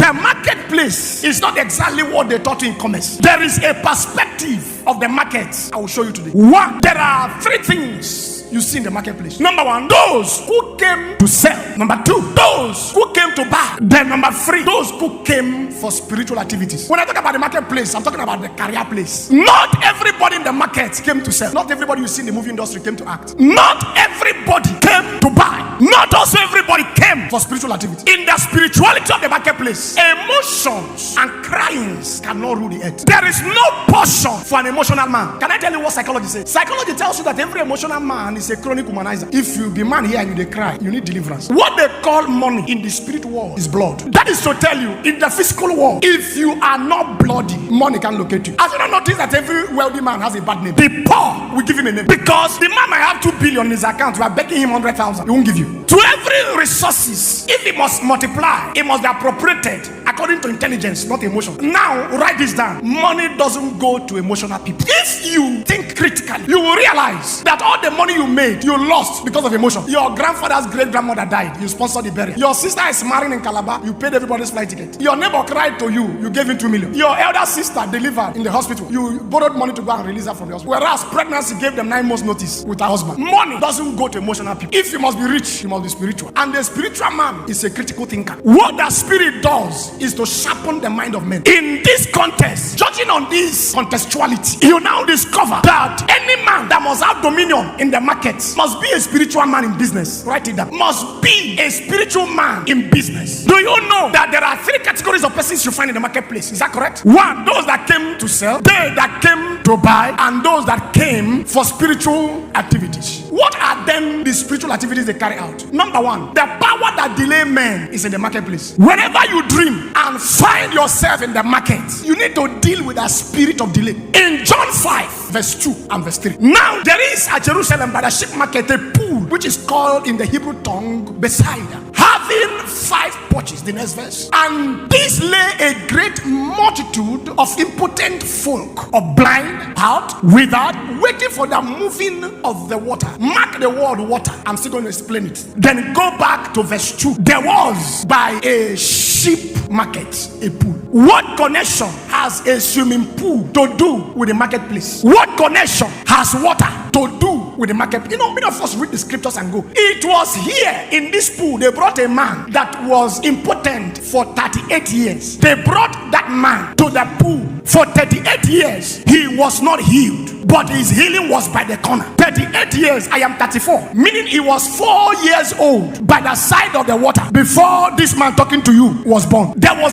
The marketplace is not exactly what they taught in commerce. There is a perspective of the market I will show you today. One, there are three things you see in the marketplace. Number one, those who came to sell. Number two, those who came to buy. Then number three, those who came for spiritual activities. When I talk about the marketplace, I'm talking about the career place. Not everybody in the market came to sell. Not everybody you see in the movie industry came to act. Not everybody came to buy. Not also everybody came for spiritual activity. In the spirituality of the marketplace, emotions and cryings cannot rule the earth. There is no portion for an emotional man. Can I tell you what psychology says? Psychology tells you that every emotional man is a chronic womanizer. If you be man here and you cry, you need deliverance. What they call money in the spirit world is blood. That is to tell you, in the physical world, if you are not bloody, money can locate you. Have you not noticed that every wealthy man has a bad name? The poor will give him a name, because the man might have 2 billion in his account. You are begging him 100,000, he won't give you. To every resources, if it must multiply, it must be appropriated according to intelligence, not emotion. Now write this down. Money doesn't go to emotional people. If you think critically, you will realize that all the money you made, you lost because of emotion. Your grandfather's great grandmother died, you sponsored the burial. Your sister is marrying in Calabar, you paid everybody's flight ticket. Your neighbor cried to you, you gave him 2 million. Your elder sister delivered in the hospital, you borrowed money to go and release her from the hospital. Whereas pregnancy gave them 9 months notice with her husband. Money doesn't go to emotional people. If you must be rich, you must be spiritual. And the spiritual man is a critical thinker. What the spirit does is to sharpen the mind of men. In this contest, judging on this contextuality, you now discover that any man that must have dominion in the market must be a spiritual man in business. Write it down. Must be a spiritual man in business. Do you know that there are 3 categories of persons you find in the marketplace? Is that correct? One, those that came to sell, they that came to buy, and those that came for spiritual activities. What are then the spiritual activities they carry out? Number one, the power that delay men is in the marketplace. Whenever you dream and find yourself in the market, you need to deal with a spirit of delay. In John 5, verse 2 and verse 3. Now there is at Jerusalem by the sheep market a pool, which is called in the Hebrew tongue Bethsaida, having 5 porches. The next verse. And this lay a great multitude of impotent folk, of blind, out, without, waiting for the moving of the water. Mark the word water. I'm still going to explain it. Then go back to verse 2. There was by a sheep market a pool. What connection has a swimming pool to do with the marketplace? What connection has water to do with the market? You know, many of us read the scriptures and go, it was here in this pool they brought a man that was impotent for 38 years. They brought that man to the pool for 38 years. He was not healed, but his healing was by the corner. 38 years, I am 34, meaning he was 4 years old by the side of the water before this man talking to you was born. There was